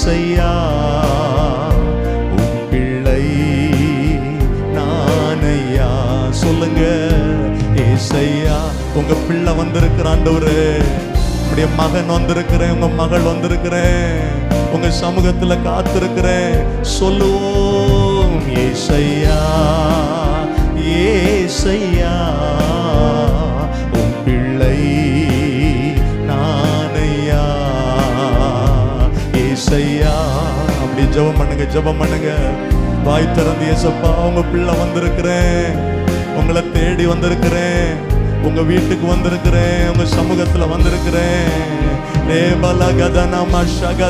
ஏசையா உம் பிள்ளை நானையா. சொல்லுங்க, ஏசையா உங்க பிள்ளை வந்திருக்கிற ஆண்டவரே, உங்களுடைய மகன் வந்திருக்கிறேன், உங்க மகள் வந்திருக்கிறேன், உங்க சமூகத்துல காத்திருக்கிறேன். சொல்லுவோம், ஏசையா ஏசையா உம் பிள்ளை நானையா. ஏசையா அப்படி ஜெபம் பண்ணுங்க, ஜெபம் பண்ணுங்க. வாய் திறந்து, ஏசப்பா உங்க பிள்ளை வந்திருக்கிறேன், உங்களை தேடி வந்திருக்கிறேன், உங்க வீட்டுக்கு வந்திருக்கிறேன், உங்க சமூகத்துல வந்திருக்கிறேன்.